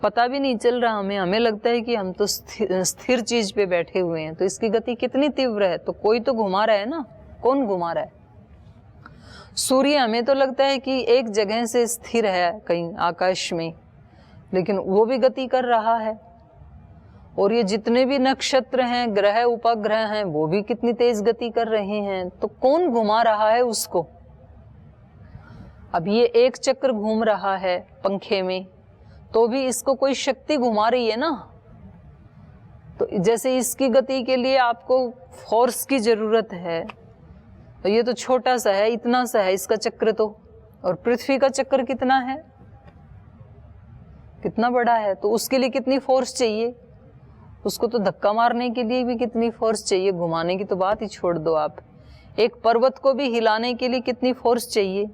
पता भी नहीं चल रहा हमें, हमें लगता है कि हम तो स्थिर चीज पे बैठे हुए हैं, तो इसकी गति कितनी तीव्र है। तो कोई तो घुमा रहा है ना, कौन घुमा रहा है? सूर्य हमें तो लगता है कि एक जगह से स्थिर है कहीं आकाश में, लेकिन वो भी गति कर रहा है। और ये जितने भी नक्षत्र हैं, ग्रह उपग्रह हैं, वो भी कितनी तेज गति कर रहे हैं। तो कौन घुमा रहा है उसको? अब ये एक चक्र घूम रहा है पंखे में, तो भी इसको कोई शक्ति घुमा रही है ना। तो जैसे इसकी गति के लिए आपको फोर्स की जरूरत है, तो ये तो छोटा सा है, इतना सा है इसका चक्र तो, और पृथ्वी का चक्र कितना है, कितना बड़ा है। तो उसके लिए कितनी फोर्स चाहिए? उसको तो धक्का मारने के लिए भी कितनी फोर्स चाहिए, घुमाने की तो बात ही छोड़ दो आप। एक पर्वत को भी हिलाने के लिए कितनी फोर्स चाहिए।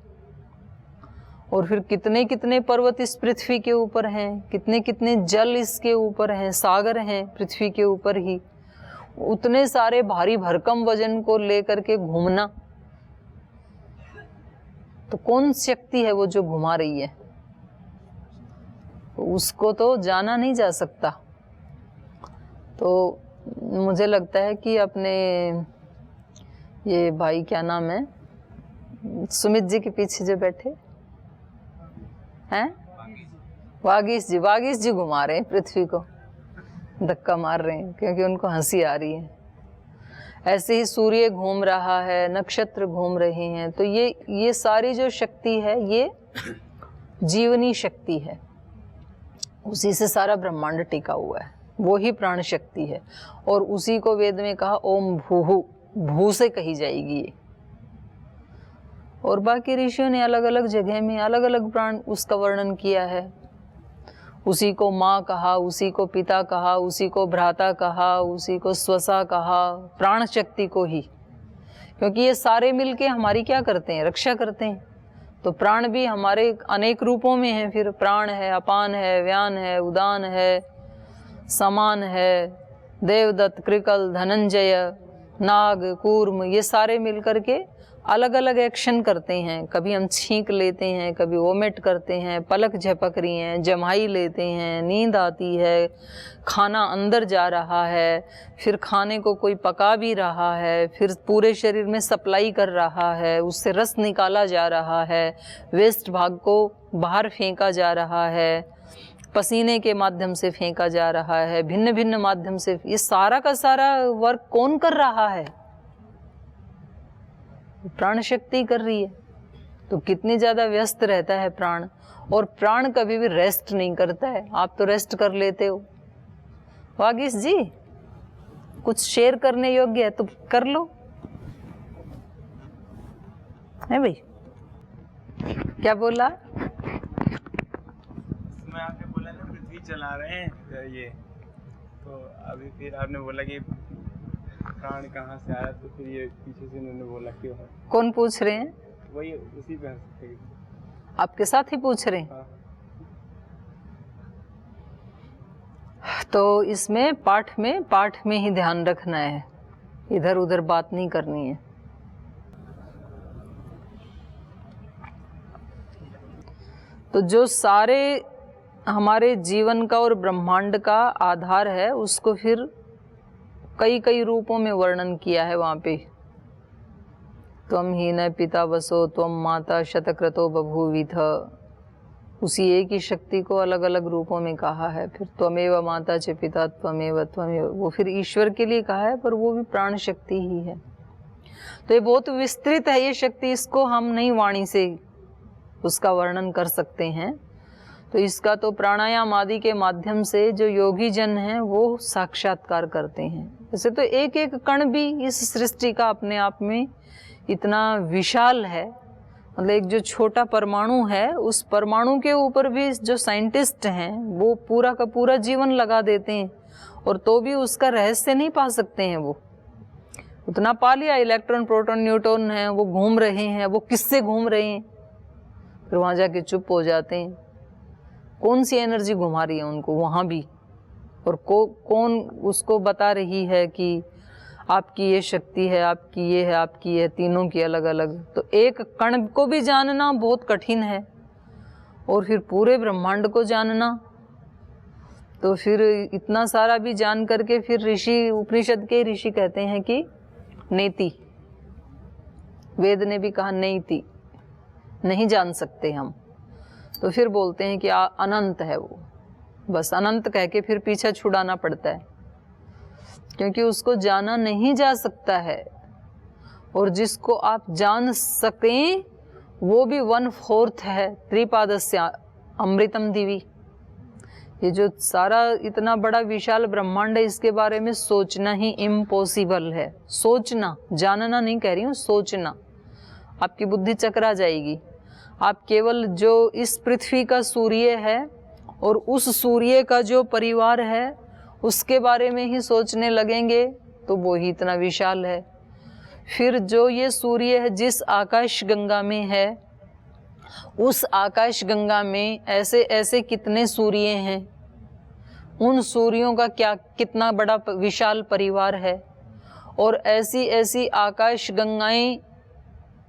और फिर कितने कितने पर्वत इस पृथ्वी के ऊपर हैं, कितने कितने जल इसके ऊपर हैं, सागर हैं पृथ्वी के ऊपर ही। उतने सारे भारी भरकम वजन को लेकर के घूमना, तो कौन शक्ति है वो जो घुमा रही है? उसको तो जाना नहीं जा सकता। तो मुझे लगता है कि अपने ये भाई क्या नाम है, सुमित जी के पीछे जो बैठे हैं, वागीश जी घुमा रहे हैं पृथ्वी को, धक्का मार रहे हैं, क्योंकि उनको हंसी आ रही है। ऐसे ही सूर्य घूम रहा है, नक्षत्र घूम रहे हैं। तो ये सारी जो शक्ति है, ये जीवनी शक्ति है, उसी से सारा ब्रह्मांड टिका हुआ है, वो ही प्राण शक्ति है। और उसी को वेद में कहा ओम भूहु, भू से कही जाएगी ये। और बाकी ऋषियों ने अलग अलग जगह में अलग अलग प्राण उसका वर्णन किया है। उसी को माँ कहा, उसी को पिता कहा, उसी को भ्राता कहा, उसी को स्वसा कहा, प्राण शक्ति को ही। क्योंकि ये सारे मिलके हमारी क्या करते हैं, रक्षा करते हैं। तो प्राण भी हमारे अनेक रूपों में है। फिर प्राण है, अपान है, व्यान है, उदान है, समान है, देवदत्त, कृकल, धनंजय, नाग, कूर्म, ये सारे मिलकर के अलग अलग एक्शन करते हैं। कभी हम छींक लेते हैं, कभी वोमिट करते हैं, पलक झपक रही हैं, जमाई लेते हैं, नींद आती है, खाना अंदर जा रहा है, फिर खाने को कोई पका भी रहा है, फिर पूरे शरीर में सप्लाई कर रहा है, उससे रस निकाला जा रहा है, वेस्ट भाग को बाहर फेंका जा रहा है, पसीने के माध्यम से फेंका जा रहा है, भिन्न भिन्न माध्यम से। ये सारा का सारा वर्क कौन कर रहा है? प्राण शक्ति कर रही है। तो कितनी ज्यादा व्यस्त रहता है प्राण। और प्राण कभी भी रेस्ट नहीं करता है। आप तो रेस्ट कर लेते हो। वागीश जी कुछ शेयर करने योग्य है तो कर लो, है भाई? क्या बोला? मैं आपने बोला ना पृथ्वी चला रहे हैं ये, तो अभी फिर आपने बोला कि प्राण कहाँ से आया, तो फिर ये पीछे से उन्होंने बोला क्यों है। कौन पूछ रहे हैं? वही उसी पे हंस रहे हैं। आपके साथ ही पूछ रहे हैं? हाँ। तो इसमें पाठ में ही ध्यान रखना है, इधर उधर बात नहीं करनी है। तो जो सारे हमारे जीवन का और ब्रह्मांड का आधार है, उसको फिर कई कई रूपों में वर्णन किया है वहां पे। त्वम हीन पिता वसो त्वम माता शतक्रतो बभूविथ, उसी एक ही शक्ति को अलग अलग रूपों में कहा है। फिर त्वमेव माता च पिता त्वमेव, वो फिर ईश्वर के लिए कहा है, पर वो भी प्राण शक्ति ही है। तो ये बहुत विस्तृत है ये शक्ति, इसको हम नहीं वाणी से उसका वर्णन कर सकते हैं। तो इसका तो प्राणायाम आदि के माध्यम से जो योगी जन हैं वो साक्षात्कार करते हैं। वैसे तो एक एक कण भी इस सृष्टि का अपने आप में इतना विशाल है। मतलब एक जो छोटा परमाणु है, उस परमाणु के ऊपर भी जो साइंटिस्ट हैं वो पूरा का पूरा जीवन लगा देते हैं, और तो भी उसका रहस्य नहीं पा सकते हैं। वो उतना पा लिया, इलेक्ट्रॉन प्रोटॉन न्यूट्रॉन है, वो घूम रहे हैं, वो किससे घूम रहे हैं, फिर वहाँ जाके चुप हो जाते हैं। कौन सी एनर्जी घुमा रही है उनको वहाँ भी, और कौन उसको बता रही है कि आपकी ये शक्ति है, आपकी ये है, आपकी ये, तीनों की अलग अलग। तो एक कण को भी जानना बहुत कठिन है, और फिर पूरे ब्रह्मांड को जानना तो फिर इतना सारा भी जान करके फिर ऋषि, उपनिषद के ऋषि कहते हैं कि नेति, वेद ने भी कहा नेति, नहीं जान सकते हम। तो फिर बोलते हैं कि अनंत है वो, बस अनंत कह के फिर पीछे छुड़ाना पड़ता है, क्योंकि उसको जाना नहीं जा सकता है। और जिसको आप जान सकें वो भी 1/4 है त्रिपादस्य अमृतम दिवी। ये जो सारा इतना बड़ा विशाल ब्रह्मांड है, इसके बारे में सोचना ही इम्पॉसिबल है। सोचना, जानना नहीं कह रही हूँ, सोचना, आपकी बुद्धि चकरा जाएगी। आप केवल जो इस पृथ्वी का सूर्य है और उस सूर्य का जो परिवार है उसके बारे में ही सोचने लगेंगे तो वो ही इतना विशाल है। फिर जो ये सूर्य है जिस आकाश गंगा में है, उस आकाश गंगा में ऐसे ऐसे कितने सूर्य हैं, उन सूर्यों का क्या कितना बड़ा विशाल परिवार है, और ऐसी ऐसी आकाश गंगाएं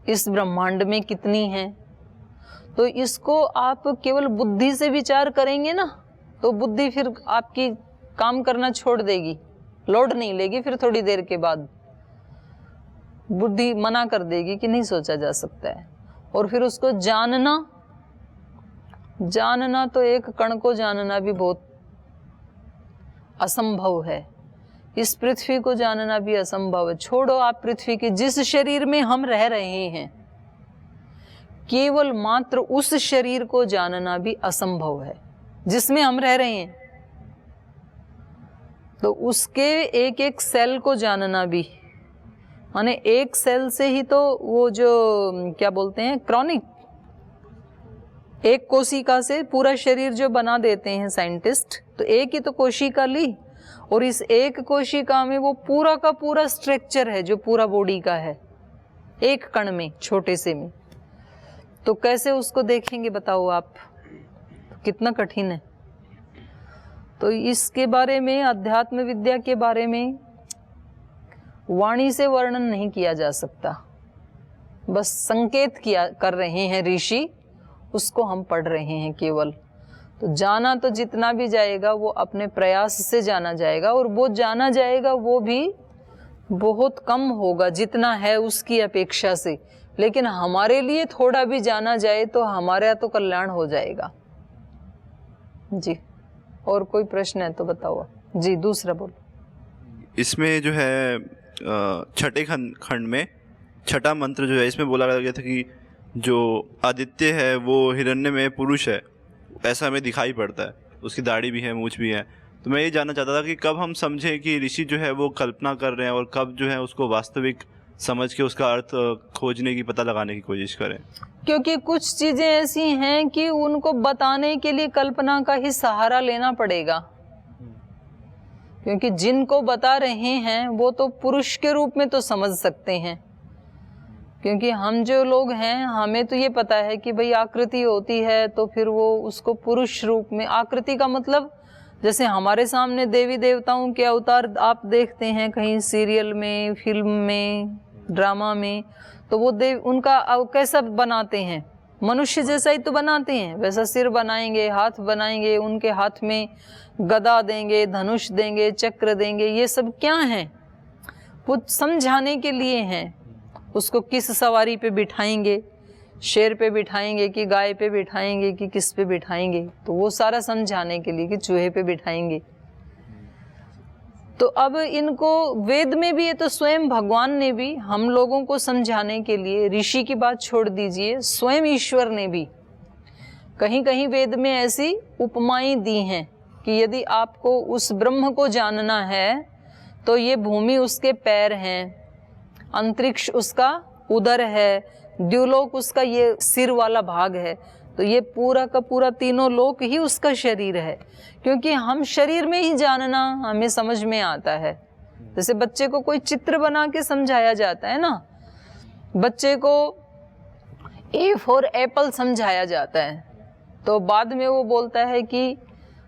इस ब्रह्मांड में कितनी हैं। तो इसको आप केवल बुद्धि से विचार करेंगे ना, तो बुद्धि फिर आपकी काम करना छोड़ देगी, लोड नहीं लेगी। फिर थोड़ी देर के बाद बुद्धि मना कर देगी कि नहीं सोचा जा सकता है। और फिर उसको जानना तो एक कण को जानना भी बहुत असंभव है। इस पृथ्वी को जानना भी असंभव है। छोड़ो आप पृथ्वी के, जिस शरीर में हम रह रहे हैं, केवल मात्र उस शरीर को जानना भी असंभव है जिसमें हम रह रहे हैं। तो उसके एक एक सेल को जानना भी, माने एक सेल से ही तो वो जो क्या बोलते हैं क्रॉनिक, एक कोशिका से पूरा शरीर जो बना देते हैं साइंटिस्ट, तो एक ही तो कोशिका ली और इस एक कोशिका में वो पूरा का पूरा स्ट्रक्चर है जो पूरा बॉडी का है, एक कण में, छोटे से में। तो कैसे उसको देखेंगे बताओ आप, कितना कठिन है। तो इसके बारे में, अध्यात्म विद्या के बारे में वाणी से वर्णन नहीं किया जा सकता, बस संकेत कर रहे हैं ऋषि, उसको हम पढ़ रहे हैं केवल। तो जाना तो जितना भी जाएगा वो अपने प्रयास से जाना जाएगा, और वो जाना जाएगा वो भी बहुत कम होगा जितना है उसकी अपेक्षा से। लेकिन हमारे लिए थोड़ा भी जाना जाए तो हमारा तो कल्याण हो जाएगा। जी, और कोई प्रश्न है तो बताओ जी। दूसरा बोलो। इसमें जो है छठे खंड में छठा मंत्र जो है, इसमें बोला गया था कि जो आदित्य है वो हिरण्य में पुरुष है, ऐसा हमें दिखाई पड़ता है। उसकी दाढ़ी भी है, मूंछ भी है। तो मैं ये जानना चाहता था कि कब हम समझें कि ऋषि जो है वो कल्पना कर रहे हैं और कब जो है उसको वास्तविक समझ के उसका अर्थ खोजने की, पता लगाने की कोशिश करें। क्योंकि कुछ चीजें ऐसी हैं कि उनको बताने के लिए कल्पना का ही सहारा लेना पड़ेगा, क्योंकि जिनको बता रहे हैं वो तो पुरुष के रूप में तो समझ सकते हैं। क्योंकि हम जो लोग हैं, हमें तो ये पता है कि भाई आकृति होती है तो फिर वो उसको पुरुष रूप में, आकृति का मतलब जैसे हमारे सामने देवी देवताओं के अवतार आप देखते हैं कहीं सीरियल में, फिल्म में, ड्रामा में, तो वो देव उनका कैसा बनाते हैं, मनुष्य जैसा ही तो बनाते हैं, वैसा सिर बनाएंगे, हाथ बनाएंगे, उनके हाथ में गदा देंगे, धनुष देंगे, चक्र देंगे। ये सब क्या है? वो समझाने के लिए हैं। उसको किस सवारी पे बिठाएंगे, शेर पे बिठाएंगे कि गाय पे बिठाएंगे कि किस पे बिठाएंगे, तो वो सारा समझाने के लिए कि चूहे पे बिठाएंगे। तो अब इनको वेद में भी, ये तो स्वयं भगवान ने भी हम लोगों को समझाने के लिए, ऋषि की बात छोड़ दीजिए, स्वयं ईश्वर ने भी कहीं कहीं वेद में ऐसी उपमाएं दी हैं कि यदि आपको उस ब्रह्म को जानना है तो ये भूमि उसके पैर हैं, अंतरिक्ष उसका उदर है, द्युलोक उसका ये सिर वाला भाग है, तो ये पूरा का पूरा तीनों लोक ही उसका शरीर है। क्योंकि हम शरीर में ही जानना हमें समझ में आता है। जैसे बच्चे को कोई चित्र बना के समझाया जाता है ना, बच्चे को ए फॉर एप्पल समझाया जाता है, तो बाद में वो बोलता है कि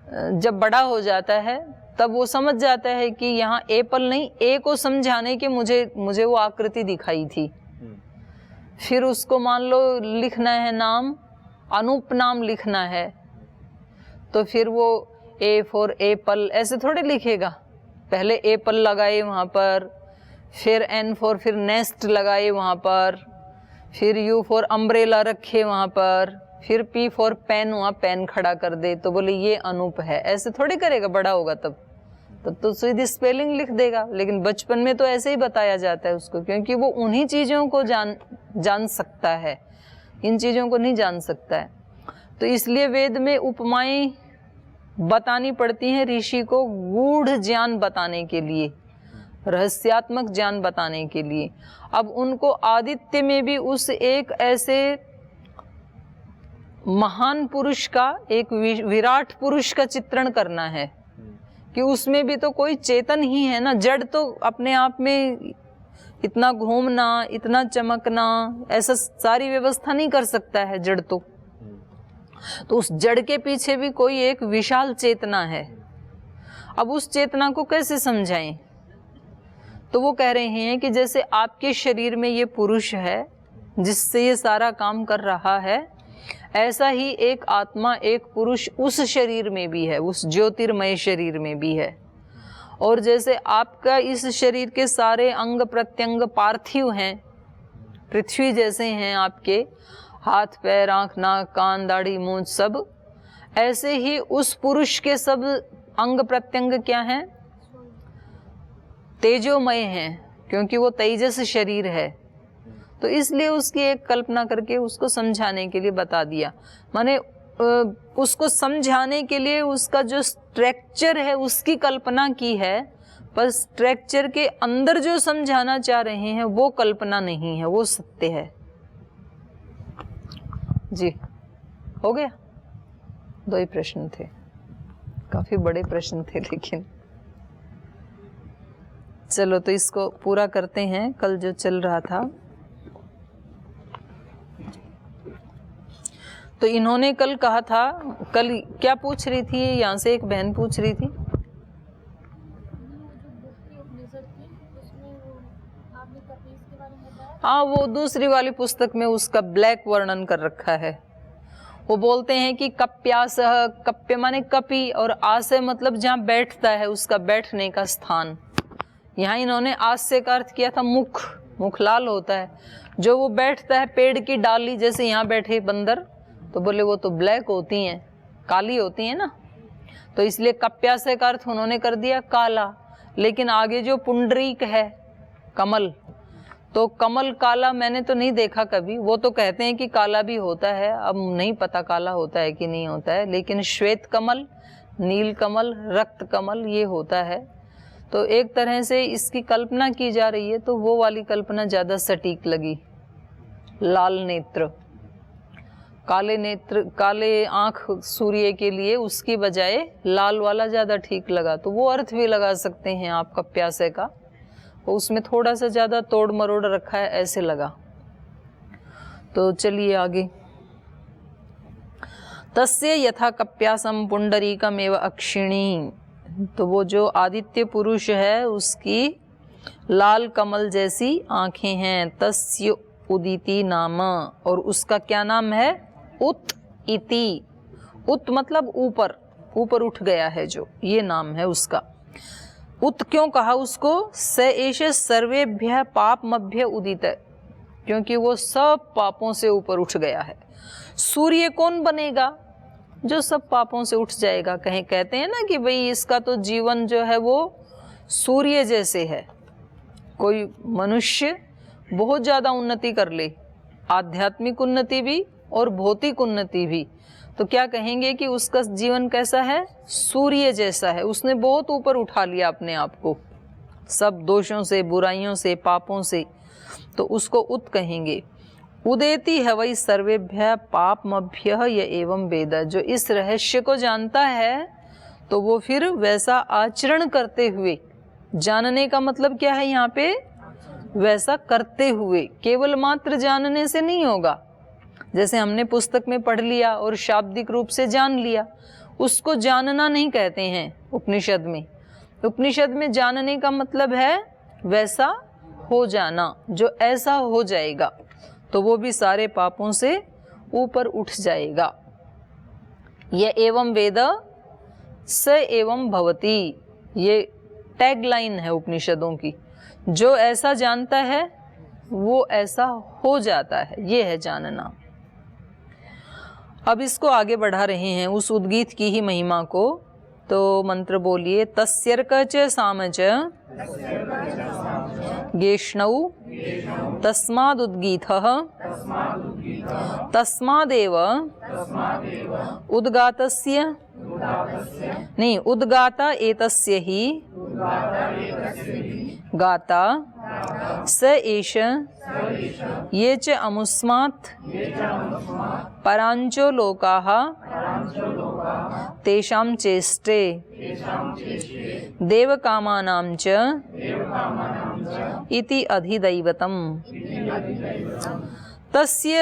जब बड़ा हो जाता है तब वो समझ जाता है कि यहाँ एप्पल नहीं, ए को समझाने के मुझे वो आकृति दिखाई थी। फिर उसको मान लो लिखना है नाम, अनूप नाम लिखना है, तो फिर वो ए फॉर एप्पल ऐसे थोड़े लिखेगा, पहले एप्पल लगाए वहाँ पर, फिर एन फॉर फिर नेस्ट लगाए वहाँ पर, फिर यू फॉर अम्ब्रेला रखे वहाँ पर, फिर पी फॉर पेन वहाँ पेन खड़ा कर दे, तो बोले ये अनूप है। ऐसे थोड़ी करेगा, बड़ा होगा तब तो सीधी स्पेलिंग लिख देगा। लेकिन बचपन में तो ऐसे ही बताया जाता है उसको, क्योंकि वो उन्हीं चीज़ों को जान सकता है, इन चीज़ों को नहीं जान सकता है। तो इसलिए वेद में उपमाएं बतानी पड़ती हैं ऋषि को, गूढ़ ज्ञान बताने के लिए, रहस्यात्मक ज्ञान बताने के लिए। अब उनको आदित्य में भी उस एक ऐसे महान पुरुष का, एक विराट पुरुष का चित्रण करना है कि उसमें भी तो कोई चेतन ही है ना। जड़ तो अपने आप में इतना घूमना, इतना चमकना, ऐसा सारी व्यवस्था नहीं कर सकता है जड़ तो उस जड़ के पीछे भी कोई एक विशाल चेतना है। अब उस चेतना को कैसे समझाएं? तो वो कह रहे हैं कि जैसे आपके शरीर में ये पुरुष है जिससे ये सारा काम कर रहा है, ऐसा ही एक आत्मा, एक पुरुष उस शरीर में भी है, उस ज्योतिर्मय शरीर में भी है। और जैसे आपका इस शरीर के सारे अंग प्रत्यंग पार्थिव हैं, पृथ्वी जैसे हैं आपके हाथ पैर आँख नाक कान दाढ़ी मूंछ सब, ऐसे ही उस पुरुष के सब अंग प्रत्यंग क्या हैं? तेजोमय हैं, क्योंकि वो तेजस शरीर है। तो इसलिए उसकी एक कल्पना करके उसको समझाने के लिए बता दिया। माने उसको समझाने के लिए उसका जो स्ट्रक्चर है उसकी कल्पना की है, पर स्ट्रक्चर के अंदर जो समझाना चाह रहे हैं वो कल्पना नहीं है, वो सत्य है। जी हो गया? 2 ही प्रश्न थे, काफी बड़े प्रश्न थे, लेकिन चलो तो इसको पूरा करते हैं। कल जो चल रहा था, तो इन्होंने कल कहा था, कल क्या पूछ रही थी, यहाँ से एक बहन पूछ रही थी, हाँ वो दूसरी वाली पुस्तक में उसका ब्लैक वर्णन कर रखा है। वो बोलते हैं कि कप्यासह, कप्य माने कपि, और आसे मतलब जहाँ बैठता है, उसका बैठने का स्थान। यहाँ इन्होंने आस्य का अर्थ किया था मुख, मुख लाल होता है, जो वो बैठता है पेड़ की डाली, जैसे यहाँ बैठे बंदर, तो बोले वो तो ब्लैक होती हैं, काली होती हैं ना, तो इसलिए कप्यासय का अर्थ उन्होंने कर दिया काला। लेकिन आगे जो पुंडरीक है कमल, तो कमल काला मैंने तो नहीं देखा कभी, वो तो कहते हैं कि काला भी होता है, अब नहीं पता काला होता है कि नहीं होता है, लेकिन श्वेत कमल, नील कमल, रक्त कमल ये होता है। तो एक तरह से इसकी कल्पना की जा रही है, तो वो वाली कल्पना ज़्यादा सटीक लगी। लाल नेत्र, काले नेत्र, काले आँख सूर्य के लिए, उसकी बजाय लाल वाला ज़्यादा ठीक लगा। तो वो अर्थ भी लगा सकते हैं आप कप्यासय का, उसमें थोड़ा सा ज़्यादा तोड़ मरोड़ रखा है ऐसे लगा। तो चलिए आगे। तस्य यथा कप्यासम पुंडरीकम एव अक्षिणी, तो वो जो आदित्य पुरुष है उसकी लाल कमल जैसी आंखें हैं। तस्य उदिति नाम, और उसका क्या नाम है? उत इति। उत मतलब ऊपर, ऊपर उठ गया है जो, ये नाम है उसका। उत क्यों कहा उसको? स एष सर्वेभ्य पापमभ्य उदित, क्योंकि वो सब पापों से ऊपर उठ गया है। सूर्य कौन बनेगा? जो सब पापों से उठ जाएगा। कहीं कहते हैं ना कि भाई इसका तो जीवन जो है वो सूर्य जैसे है। कोई मनुष्य बहुत ज़्यादा उन्नति कर ले, आध्यात्मिक उन्नति भी और भौतिक उन्नति भी, तो क्या कहेंगे कि उसका जीवन कैसा है? सूर्य जैसा है। उसने बहुत ऊपर उठा लिया अपने आप को सब दोषों से, बुराइयों से, पापों से, तो उसको उत कहेंगे। उदेति है वही सर्वेभ्य पापमभ्य ये एवं वेद, जो इस रहस्य को जानता है तो वो फिर वैसा आचरण करते हुए, जानने का मतलब क्या है यहाँ पे? वैसा करते हुए, केवल मात्र जानने से नहीं होगा। जैसे हमने पुस्तक में पढ़ लिया और शाब्दिक रूप से जान लिया, उसको जानना नहीं कहते हैं उपनिषद में। उपनिषद में जानने का मतलब है वैसा हो जाना, जो ऐसा हो जाएगा तो वो भी सारे पापों से ऊपर उठ जाएगा। यह एवं वेद स एवं भवति, ये टैगलाइन है उपनिषदों की। जो ऐसा जानता है वो ऐसा हो जाता है, ये है जानना। अब इसको आगे बढ़ा रहे हैं उस उद्गीत की ही महिमा को। तो मंत्र बोलिए, तस्यर्क च साम च गेष्णौ तस्मादुद्गीतः तस्मादेव उद्गातस्य नहीं उद्गाता एतस्य ही गाता स एष ये च अमुस्मात् परांचो लोकाः तेषां चेष्टे देवकामानां च इति अधिदैवतम्। तस्य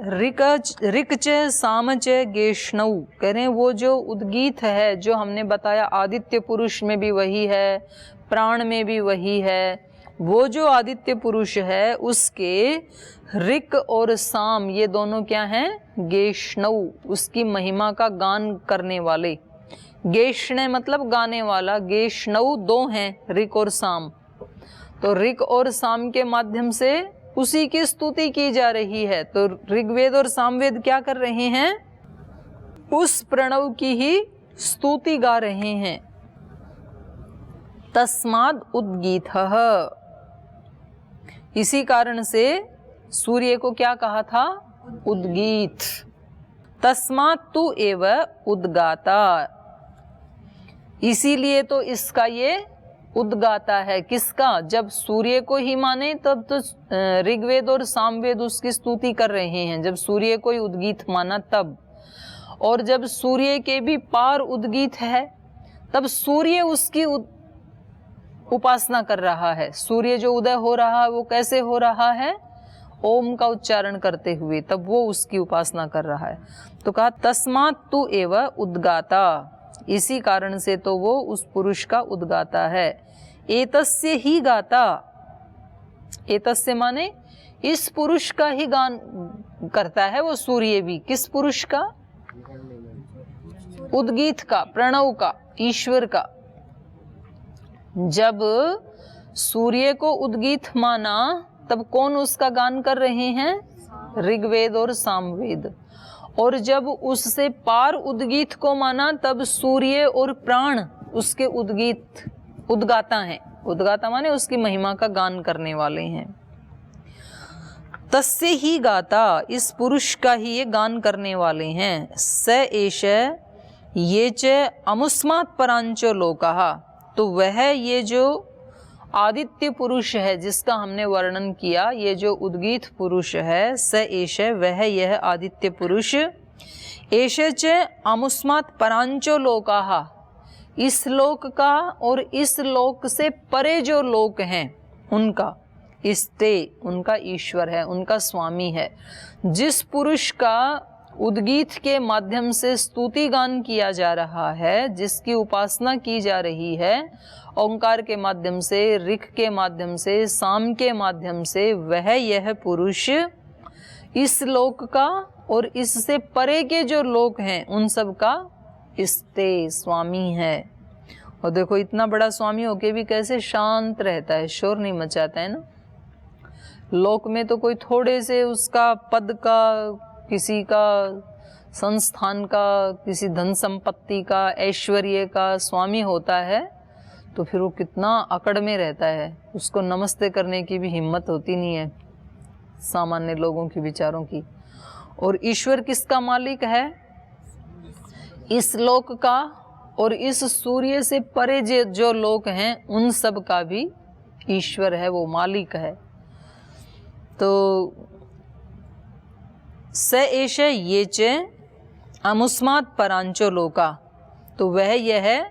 ऋक् च साम च गेष्णौ, कह रहे हैं वो जो उद्गीत है जो हमने बताया आदित्य पुरुष में भी वही है, प्राण में भी वही है। वो जो आदित्य पुरुष है उसके ऋक् और साम ये दोनों क्या हैं? गेष्णौ, उसकी महिमा का गान करने वाले। गेष्ण मतलब गाने वाला, गेष्णौ दो हैं ऋक् और साम। तो ऋक् और साम के माध्यम से उसी की स्तुति की जा रही है। तो ऋग्वेद और सामवेद क्या कर रहे हैं? उस प्रणव की ही स्तुति गा रहे हैं। तस्माद उद्गीतः, इसी कारण से सूर्य को क्या कहा था? उद्गीत। तस्मात् तु एव उद्गाता, इसीलिए तो इसका ये उद्गाता है। किसका? जब सूर्य को ही माने तब तो ऋग्वेद और सामवेद उसकी स्तुति कर रहे हैं, जब सूर्य को ही उद्गीत माना तब। और जब सूर्य के भी पार उद्गीत है तब सूर्य उसकी उपासना कर रहा है। सूर्य जो उदय हो रहा है वो कैसे हो रहा है? ओम का उच्चारण करते हुए, तब वो उसकी उपासना कर रहा है। तो कहा तस्मात् तु एव उद्गाता, इसी कारण से तो वो उस पुरुष का उद्गाता है। एतस्य ही गाता, एतस्य माने इस पुरुष का ही गान करता है वो सूर्य भी। किस पुरुष का? उद्गीत का, प्रणव का, ईश्वर का। जब सूर्य को उद्गीत माना तब कौन उसका गान कर रहे हैं? ऋग्वेद और सामवेद। और जब उससे पार उद्गीत को माना तब सूर्य और प्राण उसके उद्गीत उद्गाता हैं। उद्गाता माने उसकी महिमा का गान करने वाले हैं। तस्य ही गाता, इस पुरुष का ही ये गान करने वाले हैं। स एष ये च अमुस्मात् परांचो लोकाः, तो वह ये जो आदित्य पुरुष है जिसका हमने वर्णन किया, ये जो उद्गीत पुरुष है, स एष वह यह आदित्य पुरुष, एष च अमुस्मात् परांचो लोकाः, इस लोक का और इस लोक से परे जो लोक हैं उनका इष्टे, उनका ईश्वर है, उनका स्वामी है। जिस पुरुष का उद्गीत के माध्यम से स्तुति गान किया जा रहा है, जिसकी उपासना की जा रही है, ओंकार के माध्यम से, ऋक् के माध्यम से, साम के माध्यम से, वह यह पुरुष इस लोक का और इससे परे के जो लोक हैं उन सब का इष्टे, स्वामी है। और देखो इतना बड़ा स्वामी होके भी कैसे शांत रहता है, शोर नहीं मचाता है ना। लोक में तो कोई थोड़े से उसका पद का, किसी का संस्थान का, किसी धन संपत्ति का, ऐश्वर्य का स्वामी होता है तो फिर वो कितना अकड़ में रहता है, उसको नमस्ते करने की भी हिम्मत होती नहीं है सामान्य लोगों की, विचारों की। और ईश्वर किसका मालिक है? इस लोक का और इस सूर्य से परे जो लोक हैं उन सब का भी ईश्वर है, वो मालिक है। तो स एष ये च अमुस्मात् परांचो लोका, तो वह यह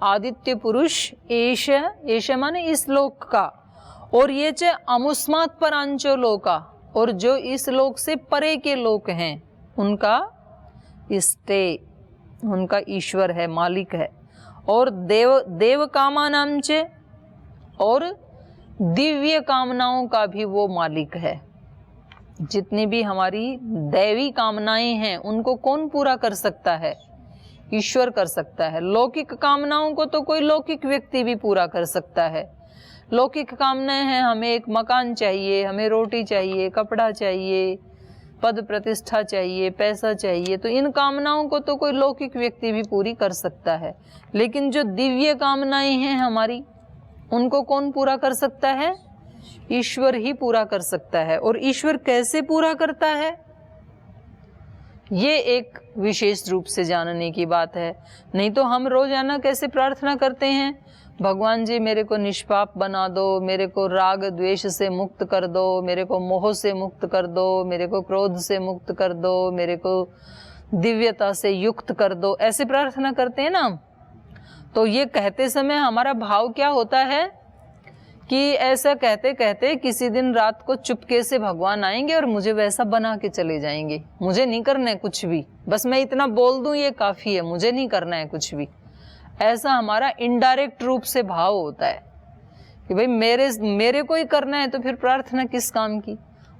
आदित्य पुरुष, एष, एष माने इस लोक का, और ये च अमुस्मात् परांचो लोका, और जो इस लोक से परे के लोक हैं उनका इष्टे, उनका ईश्वर है, मालिक है। और देव कामानां च, और दिव्य कामनाओं का भी वो मालिक है। जितनी भी हमारी दैवी कामनाएं हैं उनको कौन पूरा कर सकता है? ईश्वर कर सकता है। लौकिक कामनाओं को तो कोई लौकिक व्यक्ति भी पूरा कर सकता है। लौकिक कामनाएं हैं, हमें एक मकान चाहिए, हमें रोटी चाहिए, कपड़ा चाहिए, पद प्रतिष्ठा चाहिए, पैसा चाहिए, तो इन कामनाओं को तो कोई लौकिक व्यक्ति भी पूरी कर सकता है। लेकिन जो दिव्य कामनाएं हैं हमारी, उनको कौन पूरा कर सकता है? ईश्वर ही पूरा कर सकता है। और ईश्वर कैसे पूरा करता है, ये एक विशेष रूप से जानने की बात है। नहीं तो हम रोजाना कैसे प्रार्थना करते हैं, भगवान जी मेरे को निष्पाप बना दो, मेरे को राग द्वेष से मुक्त कर दो, मेरे को मोह से मुक्त कर दो, मेरे को क्रोध से मुक्त कर दो, मेरे को दिव्यता से युक्त कर दो, ऐसे प्रार्थना करते हैं ना। तो ये कहते समय हमारा भाव क्या होता है कि ऐसा कहते कहते किसी दिन रात को चुपके से भगवान आएंगे और मुझे वैसा बना के चले जाएंगे। मुझे नहीं करना है कुछ भी, बस मैं इतना बोल दूं ये काफ़ी है, मुझे नहीं करना है कुछ भी। ऐसा हमारा इनडायरेक्ट रूप से भाव होता है कि भाई मेरे को ही करना है, तो फिर प्रार्थना किस काम की।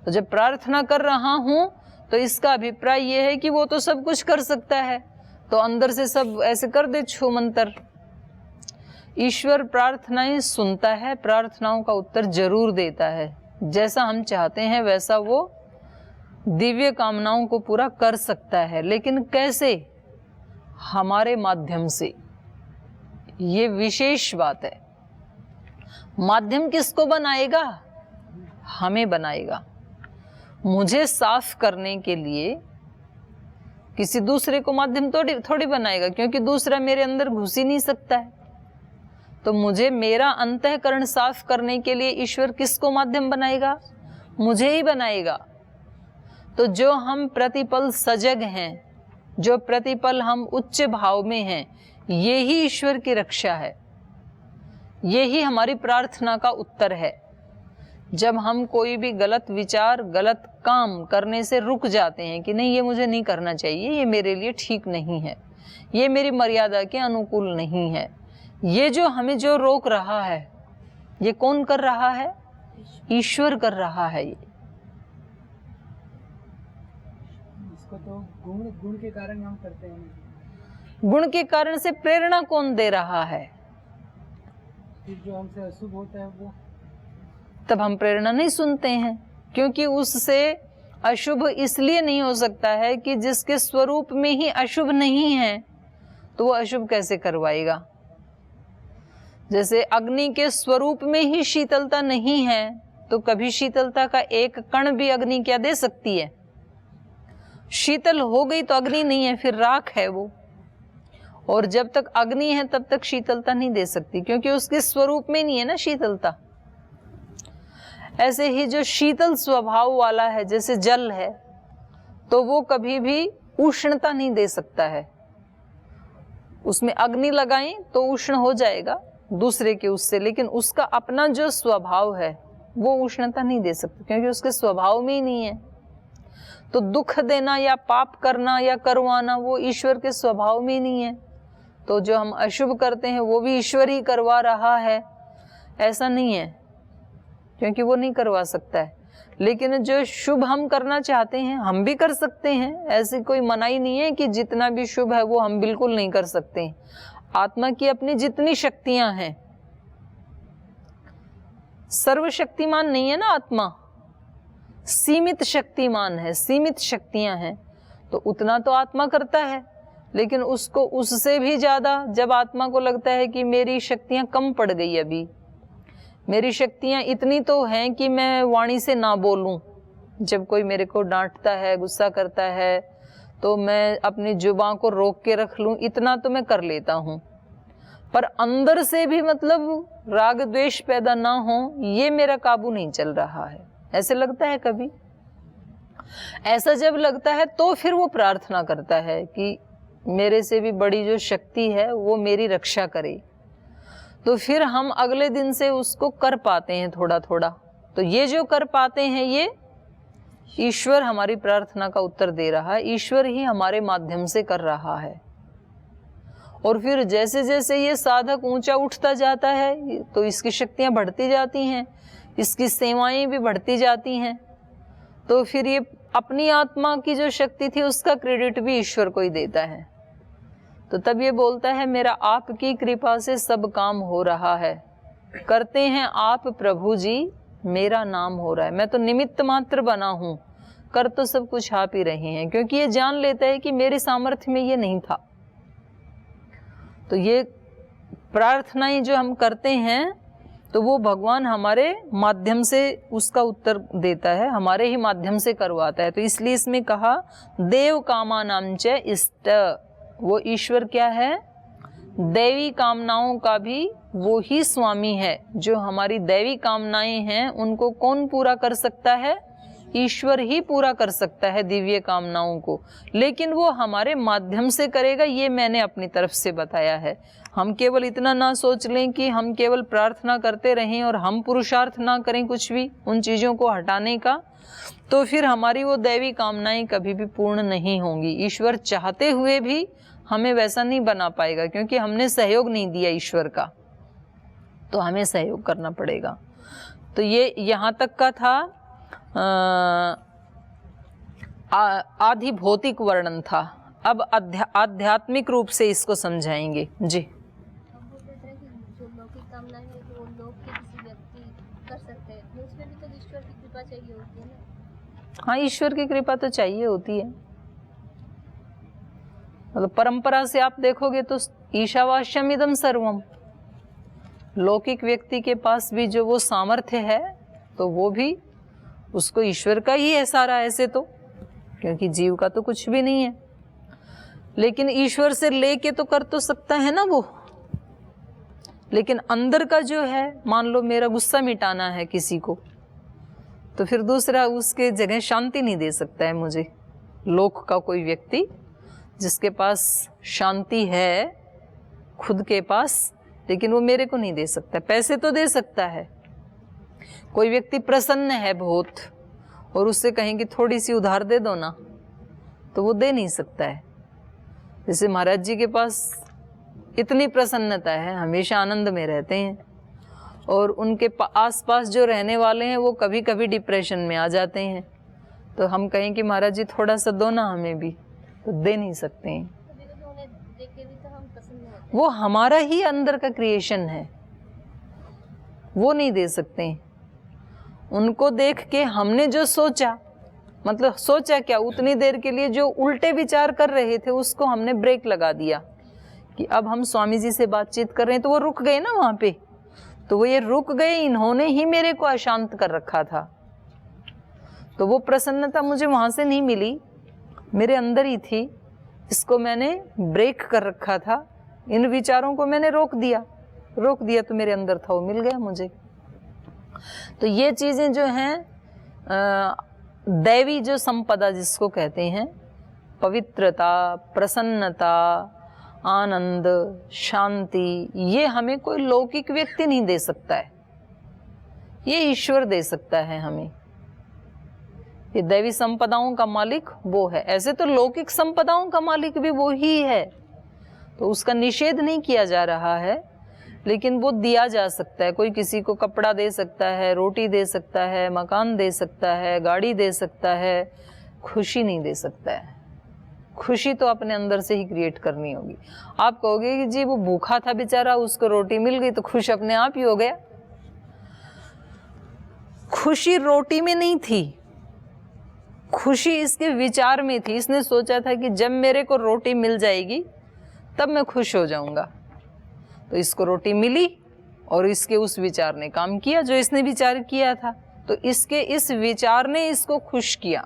तो जब प्रार्थना कर रहा हूँ तो इसका अभिप्राय ये है कि वो तो सब कुछ कर सकता है, तो अंदर से सब ऐसे कर दे छू मंतर। ईश्वर प्रार्थनाएं सुनता है, प्रार्थनाओं का उत्तर जरूर देता है। जैसा हम चाहते हैं वैसा वो दिव्य कामनाओं को पूरा कर सकता है। लेकिन कैसे? हमारे माध्यम से। ये विशेष बात है। माध्यम किसको बनाएगा? हमें बनाएगा। मुझे साफ करने के लिए किसी दूसरे को माध्यम थोड़ी बनाएगा, क्योंकि दूसरा मेरे अंदर घुस ही नहीं सकता है। तो मुझे मेरा अंतःकरण साफ करने के लिए ईश्वर किसको माध्यम बनाएगा? मुझे ही बनाएगा। तो जो हम प्रतिपल सजग हैं, जो प्रतिपल हम उच्च भाव में हैं, ये ही ईश्वर की रक्षा है, ये ही हमारी प्रार्थना का उत्तर है। जब हम कोई भी गलत विचार, गलत काम करने से रुक जाते हैं कि नहीं ये मुझे नहीं करना चाहिए, ये मेरे लिए ठीक नहीं है, ये मेरी मर्यादा के अनुकूल नहीं है, ये जो हमें जो रोक रहा है, ये कौन कर रहा है? ईश्वर कर रहा है। ये इसको तो गुण के कारण हम करते हैं। गुण के कारण से प्रेरणा कौन दे रहा है? फिर जो हमसे अशुभ होता है वो, तब हम प्रेरणा नहीं सुनते हैं, क्योंकि उससे अशुभ इसलिए नहीं हो सकता है कि जिसके स्वरूप में ही अशुभ नहीं है, तो वो अशुभ कैसे करवाएगा। जैसे अग्नि के स्वरूप में ही शीतलता नहीं है, तो कभी शीतलता का एक कण भी अग्नि क्या दे सकती है? शीतल हो गई तो अग्नि नहीं है, फिर राख है वो। और जब तक अग्नि है तब तक शीतलता नहीं दे सकती, क्योंकि उसके स्वरूप में नहीं है ना शीतलता। ऐसे ही जो शीतल स्वभाव वाला है, जैसे जल है, तो वो कभी भी उष्णता नहीं दे सकता है। उसमें अग्नि लगाएं तो उष्ण हो जाएगा दूसरे के उससे, लेकिन उसका अपना जो स्वभाव है वो उष्णता नहीं दे सकता, क्योंकि उसके स्वभाव में ही नहीं है। तो दुख देना या पाप करना या करवाना वो ईश्वर के स्वभाव में ही नहीं है। तो जो हम अशुभ करते हैं वो भी ईश्वर ही करवा रहा है, ऐसा नहीं है, क्योंकि वो नहीं करवा सकता है। लेकिन जो शुभ हम करना चाहते हैं हम भी कर सकते हैं, ऐसी कोई मनाही नहीं है कि जितना भी शुभ है वो हम बिल्कुल नहीं कर सकते। आत्मा की अपनी जितनी शक्तियां हैं, सर्वशक्तिमान नहीं है ना आत्मा, सीमित शक्तिमान है, सीमित शक्तियां हैं, तो उतना तो आत्मा करता है। लेकिन उसको उससे भी ज़्यादा जब आत्मा को लगता है कि मेरी शक्तियां कम पड़ गई, अभी मेरी शक्तियां इतनी तो हैं कि मैं वाणी से ना बोलूं, जब कोई मेरे को डांटता है, गुस्सा करता है, तो मैं अपनी जुबान को रोक के रख लूं, इतना तो मैं कर लेता हूं। पर अंदर से भी मतलब राग द्वेष पैदा ना हो, ये मेरा काबू नहीं चल रहा है। ऐसे लगता है कभी? ऐसा जब लगता है तो फिर वो प्रार्थना करता है कि मेरे से भी बड़ी जो शक्ति है वो मेरी रक्षा करे। तो फिर हम अगले दिन से उसको कर पाते हैं थोड़ा थोड़ा। तो ये जो कर पाते हैं ये ईश्वर हमारी प्रार्थना का उत्तर दे रहा है, ईश्वर ही हमारे माध्यम से कर रहा है। और फिर जैसे जैसे ये साधक ऊंचा उठता जाता है तो इसकी शक्तियां बढ़ती जाती हैं, इसकी सेवाएं भी बढ़ती जाती हैं। तो फिर ये अपनी आत्मा की जो शक्ति थी उसका क्रेडिट भी ईश्वर को ही देता है। तो तब ये बोलता है मेरा आपकी कृपा से सब काम हो रहा है, करते हैं आप प्रभु जी, मेरा नाम हो रहा है। मैं तो निमित्त मात्र बना हूँ, कर तो सब कुछ आप ही रहे हैं, क्योंकि ये जान लेता है कि मेरे सामर्थ्य में ये नहीं था। तो ये प्रार्थनाएं जो हम करते हैं तो वो भगवान हमारे माध्यम से उसका उत्तर देता है, हमारे ही माध्यम से करवाता है। तो इसलिए इसमें कहा देव कामानां च इष्ट, वो ईश्वर क्या है, दैवी कामनाओं का भी वो ही स्वामी है। जो हमारी दैवी कामनाएं हैं उनको कौन पूरा कर सकता है, ईश्वर ही पूरा कर सकता है दिव्य कामनाओं को, लेकिन वो हमारे माध्यम से करेगा, ये मैंने अपनी तरफ से बताया है। हम केवल इतना ना सोच लें कि हम केवल प्रार्थना करते रहें और हम पुरुषार्थ ना करें कुछ भी उन चीज़ों को हटाने का, तो फिर हमारी वो दैवी कामनाएं कभी भी पूर्ण नहीं होंगी। ईश्वर चाहते हुए भी हमें वैसा नहीं बना पाएगा, क्योंकि हमने सहयोग नहीं दिया ईश्वर का, तो हमें सहयोग करना पड़ेगा। तो ये यहाँ तक का था आधि भौतिक वर्णन था। अब आध्यात्मिक रूप से इसको समझाएंगे जी। अब वो कहते हैं कि जो लौकिक कामनाएं हैं वो लोग के किसी व्यक्ति कर सकते हैं, तो उसमें भी तो ईश्वर की कृपा चाहिए होती है ना। हाँ, ईश्वर की कृपा तो चाहिए होती है। मतलब परंपरा से आप देखोगे तो ईशावास्यम इदम सर्वम, लौकिक व्यक्ति के पास भी जो वो सामर्थ्य है तो वो भी उसको ईश्वर का ही है सारा, ऐसे तो, क्योंकि जीव का तो कुछ भी नहीं है, लेकिन ईश्वर से लेके तो कर तो सकता है ना वो। लेकिन अंदर का जो है, मान लो मेरा गुस्सा मिटाना है किसी को, तो फिर दूसरा उसके जगह शांति नहीं दे सकता है मुझे। लोक का कोई व्यक्ति जिसके पास शांति है खुद के पास, लेकिन वो मेरे को नहीं दे सकता। पैसे तो दे सकता है। कोई व्यक्ति प्रसन्न है बहुत और उससे कहें कि थोड़ी सी उधार दे दो ना, तो वो दे नहीं सकता है। जैसे महाराज जी के पास इतनी प्रसन्नता है, हमेशा आनंद में रहते हैं, और उनके आसपास जो रहने वाले हैं वो कभी कभी डिप्रेशन में आ जाते हैं, तो हम कहें कि महाराज जी थोड़ा सा दो ना हमें भी, तो दे नहीं सकते हैं। कभी-कभी उन्हें देख के भी तो हम प्रसन्न होते हैं। वो हमारा ही अंदर का क्रिएशन है, वो नहीं दे सकते हैं। उनको देख के हमने जो सोचा, मतलब सोचा क्या, उतनी देर के लिए जो उल्टे विचार कर रहे थे उसको हमने ब्रेक लगा दिया कि अब हम स्वामी जी से बातचीत कर रहे हैं, तो वो रुक गए ना वहाँ पे। तो वो ये रुक गए, इन्होंने ही मेरे को अशांत कर रखा था। तो वो प्रसन्नता मुझे वहाँ से नहीं मिली, मेरे अंदर ही थी। इसको मैंने ब्रेक कर रखा था, इन विचारों को मैंने रोक दिया तो मेरे अंदर था, वो मिल गया मुझे। तो ये चीज़ें जो हैं दैवी जो संपदा जिसको कहते हैं, पवित्रता, प्रसन्नता, आनंद, शांति, ये हमें कोई लौकिक व्यक्ति नहीं दे सकता है, ये ईश्वर दे सकता है हमें। ये दैवी संपदाओं का मालिक वो है। ऐसे तो लौकिक संपदाओं का मालिक भी वो ही है, तो उसका निषेध नहीं किया जा रहा है, लेकिन वो दिया जा सकता है। कोई किसी को कपड़ा दे सकता है, रोटी दे सकता है, मकान दे सकता है, गाड़ी दे सकता है, खुशी नहीं दे सकता है। खुशी तो अपने अंदर से ही क्रिएट करनी होगी। आप कहोगे कि जी वो भूखा था बेचारा, उसको रोटी मिल गई तो खुश अपने आप ही हो गया। खुशी रोटी में नहीं थी, खुशी इसके विचार में थी। इसने सोचा था कि जब मेरे को रोटी मिल जाएगी तब मैं खुश हो जाऊंगा। तो इसको रोटी मिली और इसके उस विचार ने काम किया जो इसने विचार किया था, तो इसके इस विचार ने इसको खुश किया।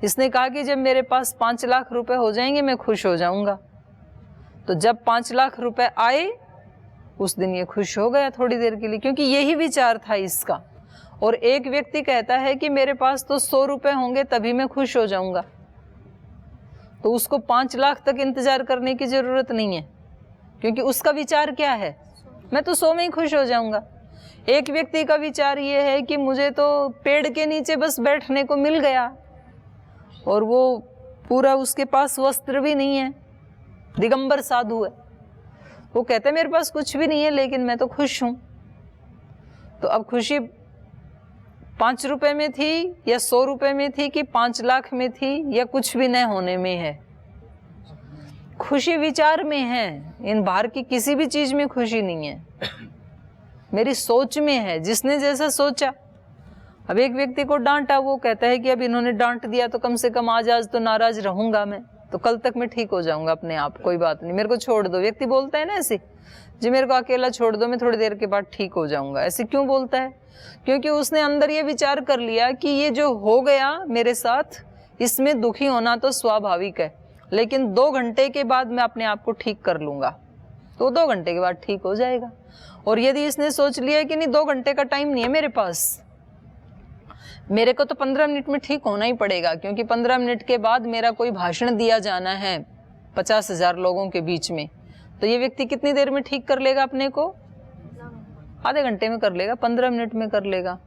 इसने कहा कि जब मेरे पास 5 लाख रुपए हो जाएंगे मैं खुश हो जाऊंगा। तो जब 5 लाख रुपए आए उस दिन ये खुश हो गया थोड़ी देर के लिए, क्योंकि यही विचार था इसका। और एक व्यक्ति कहता है कि मेरे पास तो 100 रुपए होंगे तभी मैं खुश हो जाऊंगा, तो उसको 5 लाख तक इंतजार करने की जरूरत नहीं है, क्योंकि उसका विचार क्या है, मैं तो 100 में ही खुश हो जाऊंगा। एक व्यक्ति का विचार ये है कि मुझे तो पेड़ के नीचे बस बैठने को मिल गया और वो पूरा उसके पास वस्त्र भी नहीं है, दिगंबर साधु है। वो कहते हैं मेरे पास कुछ भी नहीं है लेकिन मैं तो खुश हूं। तो अब खुशी 5 रुपए में थी या 100 रुपए में थी कि 5 लाख में थी या कुछ भी न होने में है। खुशी विचार में है, इन बाहर की किसी भी चीज में खुशी नहीं है, मेरी सोच में है, जिसने जैसा सोचा। अब एक व्यक्ति को डांटा, वो कहता है कि अब इन्होंने डांट दिया तो कम से कम आज तो नाराज रहूंगा मैं, तो कल तक मैं ठीक हो जाऊंगा अपने आप, कोई बात नहीं, मेरे को छोड़ दो। व्यक्ति बोलता है ना ऐसे, जी मेरे को अकेला छोड़ दो, मैं थोड़ी देर के बाद ठीक हो जाऊंगा। ऐसे क्यों बोलता है? क्योंकि उसने अंदर ये विचार कर लिया कि ये जो हो गया मेरे साथ, इसमें दुखी होना तो स्वाभाविक है, लेकिन 2 घंटे के बाद मैं अपने आप को ठीक कर लूंगा, तो 2 घंटे के बाद ठीक हो जाएगा। और यदि इसने सोच लिया कि नहीं 2 घंटे का टाइम नहीं है मेरे पास, मेरे को तो 15 मिनट में ठीक होना ही पड़ेगा, क्योंकि 15 मिनट के बाद मेरा कोई भाषण दिया जाना है 50,000 लोगों के बीच में, तो ये व्यक्ति कितनी देर में ठीक कर लेगा अपने को? आधे घंटे में कर लेगा, 15 मिनट में कर लेगा।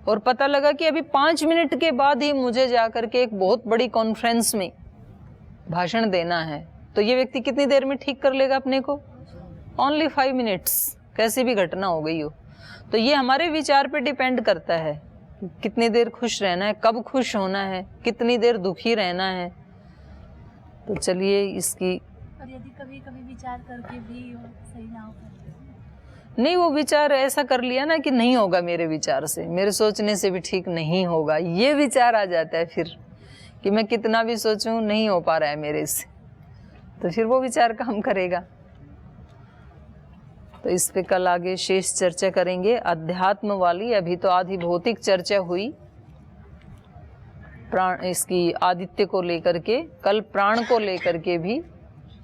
और पता लगा कि अभी 5 मिनट के बाद ही मुझे जाकर के एक बहुत बड़ी कॉन्फ्रेंस में भाषण देना है, तो ये व्यक्ति कितनी देर में ठीक कर लेगा अपने को? ओनली 5 मिनट्स, कैसी भी घटना हो गई हो। तो ये हमारे विचार पे डिपेंड करता है, कितनी देर खुश रहना है, कब खुश होना है, कितनी देर दुखी रहना है। तो चलिए इसकी, और यदि कभी कभी विचार करके भी सही ना हो नहीं, वो विचार ऐसा कर लिया ना कि नहीं होगा मेरे विचार से, मेरे सोचने से भी ठीक नहीं होगा, ये विचार आ जाता है फिर कि मैं कितना भी सोचूं नहीं हो पा रहा है मेरे से, तो फिर वो विचार काम करेगा। तो इस पे कल आगे शेष चर्चा करेंगे, अध्यात्म वाली। अभी तो आधी भौतिक चर्चा हुई प्राण, इसकी आदित्य को लेकर के, कल प्राण को लेकर के भी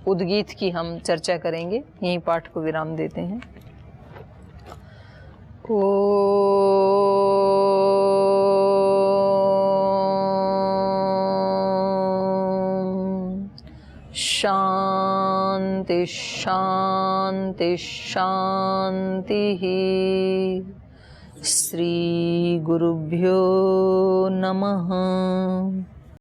उद्गीत की हम चर्चा करेंगे। यहीं पाठ को विराम देते हैं। शांति शांति शांति। श्री गुरुभ्यो नमः।